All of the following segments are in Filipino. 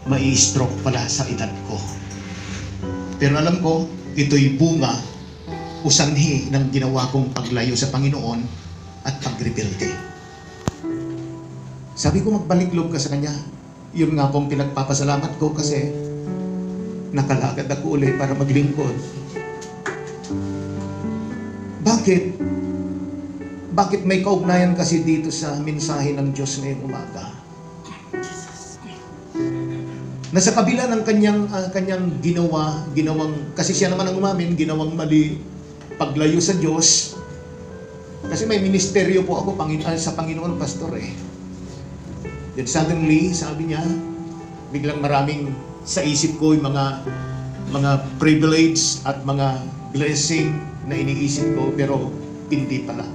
mai-stroke pala sa edad ko. Pero alam ko, ito'y bunga o sanhi ng ginawa kong paglayo sa Panginoon at pagrebelde. Sabi ko, magbalik loob ka sa Kanya. Yun nga pong pinagpapasalamat ko kasi nakalakad ako ulit para maglingkod. Bakit? Bakit may kaugnayan kasi dito sa mensahe ng Diyos ngayong umaga? Nasa kabila ng kanyang ginawang, kasi siya naman ang umamin, ginawang mali, paglayo sa Diyos. Kasi may ministeryo po ako sa Panginoon, pastor eh. Then suddenly, sabi niya, biglang maraming sa isip ko yung mga privilege at mga blessing na iniisip ko, pero hindi pala.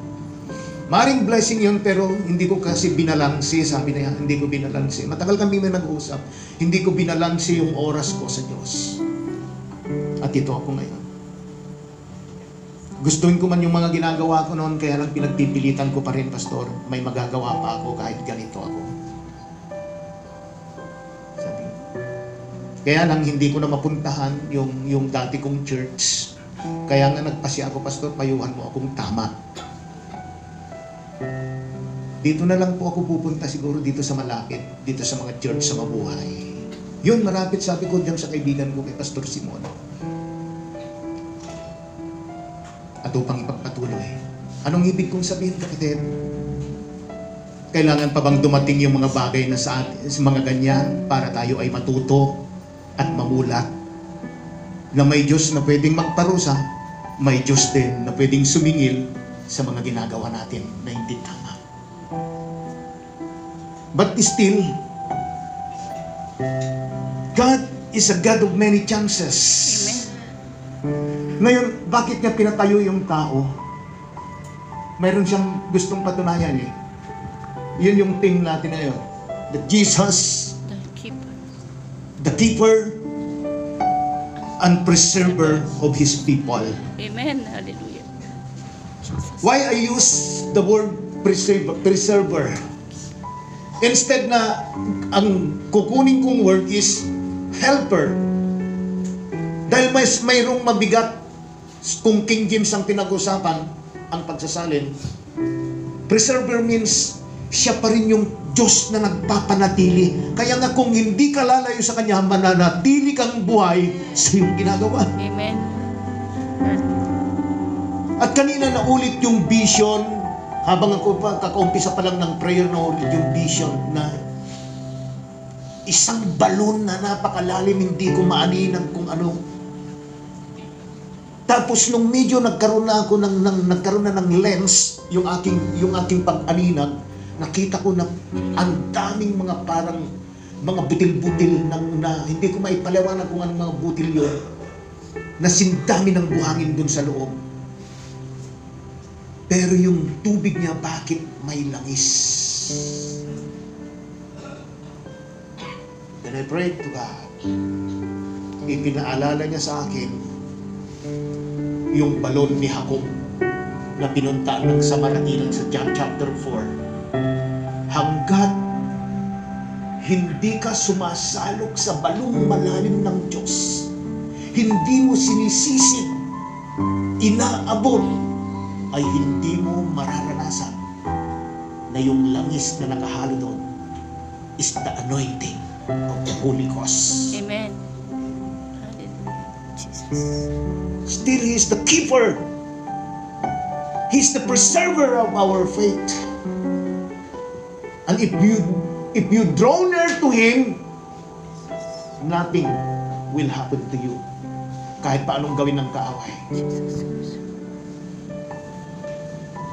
Maring blessing yun, pero hindi ko kasi binalansi, sabi niya, hindi ko binalansi. Matagal kami may nag-uusap, hindi ko binalansi yung oras ko sa Diyos. At ito ako ngayon. Gustuin ko man yung mga ginagawa ko noon, kaya lang pinagpipilitan ko pa rin, pastor, may magagawa pa ako kahit ganito ako. Sabi. Kaya lang hindi ko na mapuntahan yung dati kong church. Kaya nga nagpasya ako, pastor, payuhan mo akong tama. Dito na lang po ako pupunta siguro dito sa malapit, dito sa mga church sa mabuhay. Yun, marapit, sabi ko diyan sa kaibigan ko kay Pastor Simon. At upang ipagpatuloy. Anong ibig kong sabihin, kapatid? Kailangan pa bang dumating yung mga bagay na sa mga ganyan para tayo ay matuto at mamulat? Na may Diyos na pwedeng magparusa, may Diyos din na pwedeng sumingil sa mga ginagawa natin na hindi tama. But still, God is a God of many chances. Amen. Ngayon, bakit niya pinatayo yung tao? Mayroon siyang gustong patunayan eh. Yun yung thing natin ngayon. That Jesus, the keeper and preserver of His people. Amen. Hallelujah. Why I use the word preserver? Instead na ang kukunin kong word is helper. Dahil mayroong mabigat kung King James ang pinag-usapan, ang pagsasalin. Preserver means siya pa rin yung Diyos na nagpapanatili. Kaya nga kung hindi ka lalayo sa Kanya, mananatili kang buhay sa iyong ginagawa. Amen. At kanina naulit yung vision, habang ako pa, kakaumpisa pa lang ng prayer, naulit yung vision na isang balon na napakalalim, hindi ko maaninag kung ano. Tapos nung medyo nagkaroon na ako ng lens, yung aking pag-aninag, nakita ko na ang daming mga parang mga butil-butil na hindi ko maipaliwanag kung anong mga butil yun, na sindami ng buhangin dun sa loob. Pero yung tubig niya, bakit may langis? Then I prayed to God. Ipinaalala niya sa akin yung balon ni Jacob na pinuntaan ng Samaratinan sa John chapter 4. Hanggat hindi ka sumasalok sa balong malalim ng Diyos, hindi mo sinisisig, inaabot, ay hindi mo mararanasan na yung langis na nakahalo doon is the anointing of the Holy Ghost. Amen. Hallelujah. Jesus. Still, He is the keeper. He is the preserver of our faith. And if you draw near to Him, nothing will happen to you. Kahit pa anong gawin ng kaaway.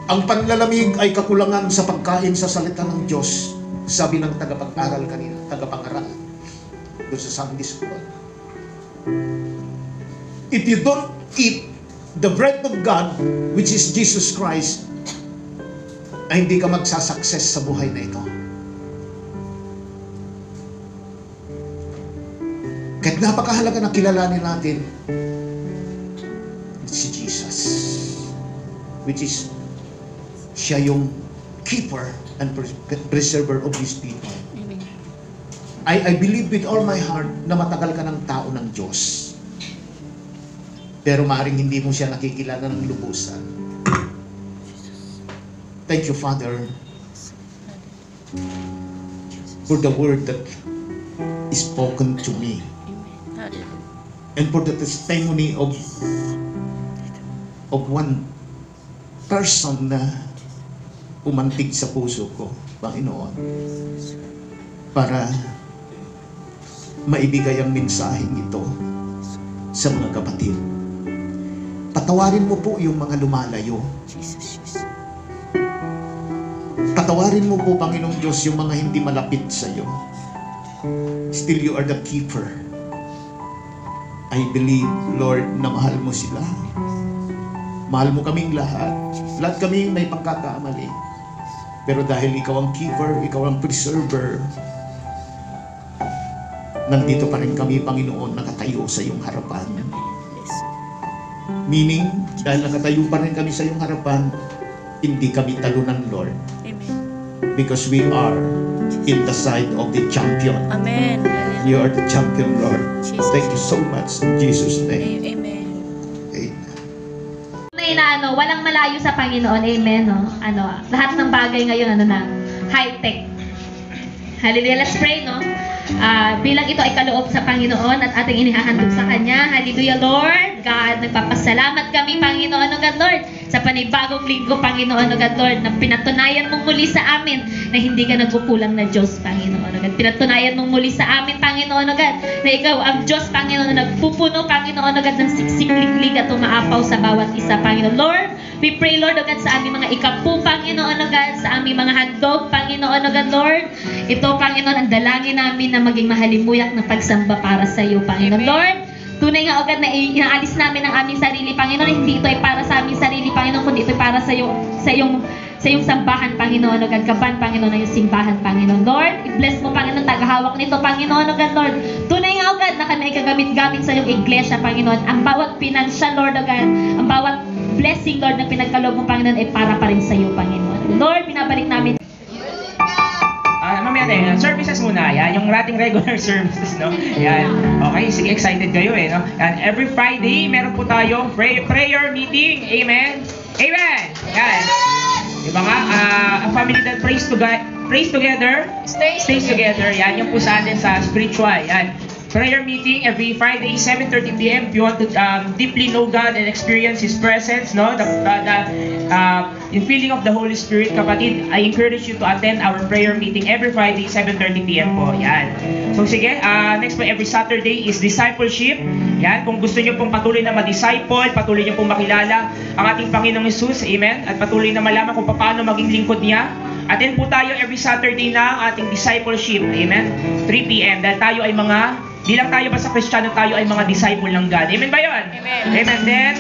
Ang panlalamig ay kakulangan sa pagkain sa salita ng Diyos. Sabi ng tagapag-aral kanina, tagapag-aral doon sa Sunday School. If you don't eat the bread of God, which is Jesus Christ, ay hindi ka magsasucess sa buhay na ito. Kahit napakahalaga na kilalanin natin si Jesus, which is siya yung keeper and preserver of His people. Amen. I believe with all my heart na matagal ka ng tao ng Diyos. Pero maaaring hindi mo siya nakikilala ng lubusan. Thank you, Father, for the word that is spoken to me. Amen. Hallelujah. And for the testimony of one person na umantig sa puso ko, Panginoon, para maibigay ang mensaheng ito sa mga kapatid. Patawarin mo po yung mga lumalayo. Jesus, Jesus. Patawarin mo po, Panginoong Diyos, yung mga hindi malapit sa iyo. Still, you are the keeper. I believe, Lord, na mahal mo sila. Mahal mo kaming lahat. Lahat kaming may pagkakamali. Pero dahil ikaw ang keeper, ikaw ang preserver, nandito pa rin kami, Panginoon, nakatayo sa iyong harapan. Yes. Meaning, dahil nakatayo pa rin kami sa iyong harapan, hindi kami talunan, Lord. Amen. Because we are in the side of the champion. Amen. You are the champion, Lord. Jesus. Thank you so much. In Jesus' name. Amen. Amen. Na walang malayo sa Panginoon. Amen. No? Lahat ng bagay ngayon, high-tech. Hallelujah. Let's pray, no? Bilang ito ay kaloob sa Panginoon at ating inihahandog sa Kanya. Hallelujah, Lord. God, nagpapasalamat kami, Panginoon, O God, Lord, sa panibagong linggo, Panginoon, O God, Lord, na pinatunayan mong muli sa amin na hindi ka nagkukulang na Diyos, Panginoon, O God. Pinatunayan mong muli sa amin, Panginoon, O God, na ikaw ang Diyos, Panginoon, na nagpupuno, Panginoon, O God, ng siksik-liglig at umaapaw sa bawat isa, Panginoon. Lord, we pray, Lord, O God, sa aming mga ikapu, Panginoon, O God, sa aming mga handog, Panginoon, O God, Lord. Ito, Panginoon, ang dalangin namin na maging mahalimuyak na pagsamba para sa iyo, Panginoon. Lord, tunay nga, O God, na inaalis namin ang aming sarili, Panginoon. Hindi ito ay para sa aming sarili, Panginoon, kundi ito ay para sa iyong sambahan, Panginoon, O God, kaban, Panginoon, ng iyong simbahan, Panginoon. Lord, i-bless mo, Panginoon, tagahawak nito, Panginoon, O God, Lord. Tunay nga, O God, na kami ay kagamit-gamit sa iyong iglesia, Panginoon. Ang bawat financial, Lord, O God, ang bawat blessing, Lord, na pinagkaloob mo, Panginoon, ay para pa rin sa iyo, Panginoon. Lord, pinabalik namin. Mamaya tayo, services muna, yan, yung ating regular services, no? Yan, okay, sige, excited kayo eh, no? Yan, every Friday, meron po tayong prayer meeting, amen? Amen! Yan, diba nga, a family that prays together, stays together, yan, yung po sa atin sa spiritual, yan. Prayer meeting every Friday, 7:30 p.m. If you want to deeply know God and experience His presence, no, yung feeling of the Holy Spirit, kapatid, I encourage you to attend our prayer meeting every Friday, 7:30 p.m. po. Yan. So sige, next po every Saturday is discipleship. Yan, kung gusto niyo pong patuloy na ma-disciple, patuloy niyo pong makilala ang ating Panginoong Hesus, amen, at patuloy na malaman kung paano maging lingkod niya. Attend po tayo every Saturday na ang ating discipleship, amen, 3 p.m. Dahil tayo ay di lang tayo basta Kristiyano, tayo ay mga disciple ng God. Amen ba yun? Amen. Amen.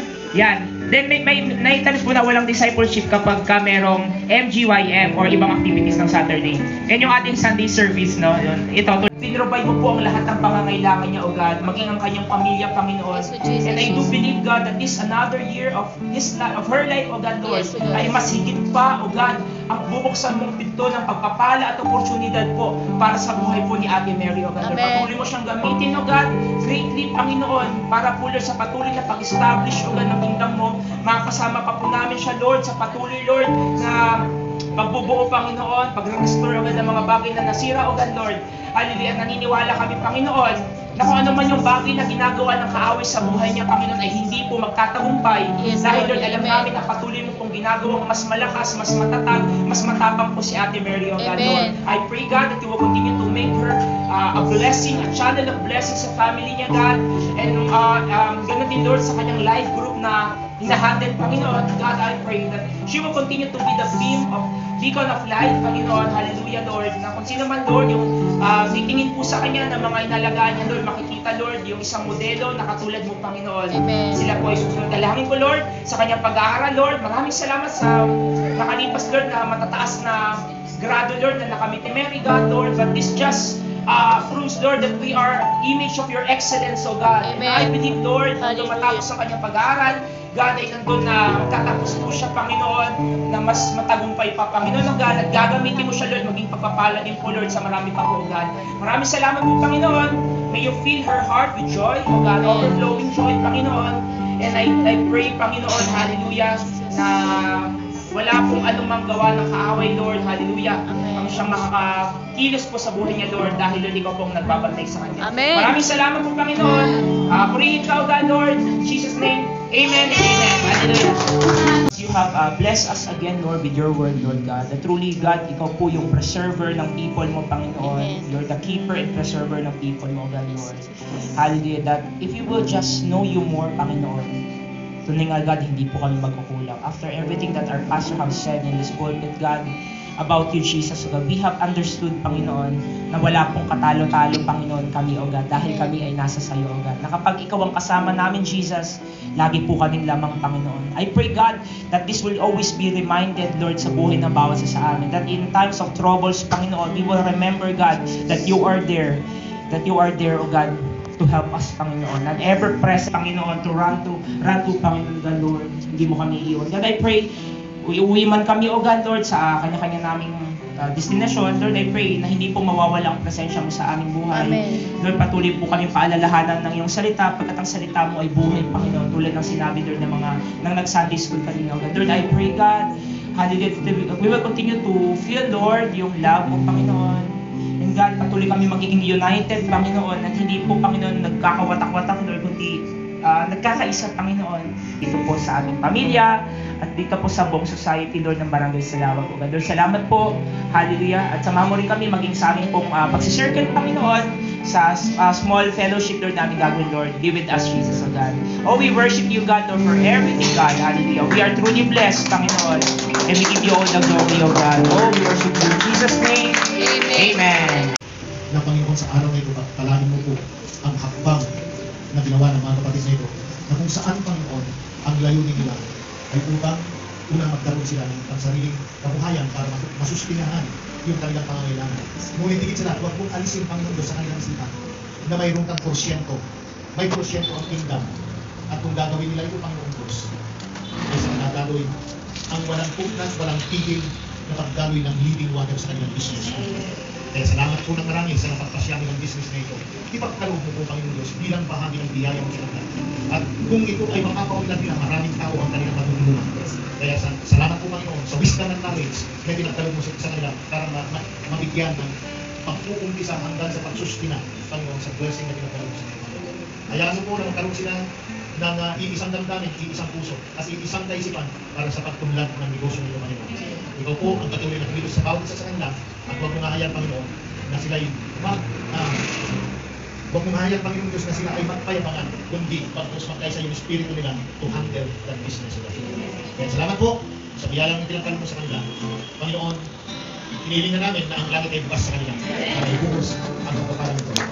Then may naitamis po na walang discipleship kapag ka merong MGYM or ibang activities ng Saturday. Yan yung ating Sunday service, no? Ito, pinrovide mo po ang lahat ng pangangailangan niya, O God, maging ang kanyang pamilya, Panginoon. Yes, O Jesus. And I do believe, God, that this another year of her life, O God, Lord, Yes, O God. ay mas higit pa, O God, ang bubuksan mong pinto ng pagpapala at oportunidad po para sa buhay po ni Ate Mary, O God. Lord, Amen. patuloy mo siyang gamitin, O God, greatly, Panginoon, para po, Lord, sa patuloy na pag-establish, O God, ng kingdom mo. Makakasama pa po namin siya, Lord, sa patuloy, Lord, na pagbubuo, Panginoon, pag-restore, O God, ng mga bagay na nasira, O God, Lord. Hallelujah, naniniwala kami, Panginoon, na kung ano man yung bagay na ginagawa ng kaaway sa buhay niya, Panginoon, ay hindi po magtatagumpay. Yes, Dahil, Lord. Lord, alam Amen. namin na patuloy mo pong ginagawang mas malakas, mas matatag, mas matapang po si Ate Mary, O God, Amen. Lord. I pray, God, that you will continue to make her a blessing, a channel of blessing sa family niya, God. And ganoon din, Lord, sa kanyang life group na hinahandle, Panginoon. God, I pray that she will continue to be the beacon of light, Panginoon. Hallelujah, Lord. Na kung sino man, Lord, yung titingin po sa kanya ng mga inalagaan niya, Lord, makikita, Lord, yung isang modelo na katulad mo, Panginoon. Amen. Sila po ay susunod. Dalangin ko, Lord, sa kanyang pag-aaral, Lord. Maraming salamat sa nakalipas, Lord, na matataas na grado, Lord, na nakamit ni Mary, God, Lord. But this just fruits, Lord, that we are image of your excellence, O God. And Amen. I believe, Lord, nung Hallelujah. matapos ang kanyang pag-aaral, God, ay nandun na magtatapos po siya, Panginoon, na mas matagumpay pa, Panginoon, O God, at gagamitin mo siya, Lord, maging pagpapala din po, Lord, sa marami pa po, O God. Maraming salamat po, Panginoon. May you fill her heart with joy, O God, overflowing joy, Panginoon. And I pray, Panginoon, hallelujah, na wala pong anumang gawa ng kaaway, Lord, hallelujah. Amen. Ang siyang makakakilos po sa buhay niya, Lord, dahil Lord, ikaw pong nagbabantay sa kanya. Amen. Maraming salamat po, Panginoon. Purihin ka, O God, Lord, in Jesus' name. Amen and amen. Hallelujah. You have blessed us again, Lord, with your word, Lord God. That truly, God, ikaw po yung preserver ng people mo, Panginoon. Amen. You're the keeper and preserver ng people mo, God, Lord. Hallelujah. That if you will just know you more, Panginoon, tunay nga, God, hindi po kami magkukulang. After everything that our pastor have said in this pulpit, God, about you, Jesus, O God, we have understood, Panginoon, na wala pong katalo-talo, Panginoon, kami, O God, dahil kami ay nasa sayo, O God. Na kapag ikaw ang kasama namin, Jesus, lagi po kaming lamang, Panginoon. I pray, God, that this will always be reminded, Lord, sa buhay ng bawat isa sa amin. That in times of troubles, Panginoon, we will remember, God, that you are there. That you are there, O God, to help us, Panginoon. And ever present, Panginoon, to run to, Panginoon, God, Lord. Hindi mo kami iiwan. God, I pray, uwi man kami, O God, Lord, sa kanya-kanya naming destinasyon. Lord, I pray na hindi po mawawala ang presensya mo sa aming buhay. Amen. Lord, patuloy po kami paalalahanan ng iyong salita, pagkat ang salita mo ay buhay, Panginoon. Tulad ng sinabi, Lord, ng nag-Sunday school kanina, O God. Lord, I pray, God, hallelujah, we will continue to feel, Lord, yung love mo, Panginoon. And God, patuloy kami magiging united, Panginoon, at hindi po, Panginoon, nagkakawatak-watak, Lord, kundi nagkakaisa, Panginoon, dito po sa aming pamilya, at dito po sa buong society, Lord, ng Barangay Salawag, O God. Lord, salamat po, hallelujah, at samahan mo rin kami maging sa aming pong pagsisircle, Panginoon, sa small fellowship, Lord, namin gagawin, Lord. Be with us, Jesus, O God. Oh, we worship you, God, Lord, for everything, God, hallelujah. We are truly blessed, Panginoon, and we give you all the glory, O God. Oh, we worship you in Jesus' name. Amen. Na Panginoon, sa araw na ito, palanin mo po ang hakbang na ginawa ng mga kapatid na ito, na kung saan, Panginoon, ang layunin nila ay upang unang magkaroon sila ng pansariling kabuhayan para masustinahan yung kanilang pangangailangan. Ngunit higit sa lahat, huwag mong alisin, Panginoon, Diyos, sa kanilang isipan na mayroon kang porsyento. May porsyento ang kingdom. At kung gagawin nila ito, Panginoon Diyos, ay sa gagawin ang walang pugnas, walang tigil na paggagawin ng living water sa kanilang business. Kaya salamat po ng marami sa napagpasyami ng business na ito. Ipagkaloob mo po, Panginoon Diyos, bilang bahagi ng biyaya mo kinagdan. At kung ito ay mapapaunlad nila, maraming tao ang kanilang matutulungan. Kaya salamat po, Panginoon, sa wisdom and knowledge na pinagkaloob mo sa kanila para mabigyan ng pag-uumpisa hanggang sa pagsustina, Panginoon, sa blessing na pinagkaloob sa kanila. Hayaan mo po na magkaroon sila ng iisang damdamin, iisang puso, at iisang kaisipan para sa pagtunlad ng negosyo nila, Panginoon. Ikaw po ang patuloy na kumilos sa bawat isa sa kanila, at huwag mong hayaan, Panginoon, na sila'y huwag mong hayaan, Panginoon Diyos, na sila ay magpayabangan, kundi pagkos magkaisa yung espiritu nila to handle that business nila. Kaya salamat po sa biyayang pinagkaloob mo sa kanila. Panginoon, hinihiling na namin na ang langit ay bukas sa kanila para ibuhos ang pagpapalang ito.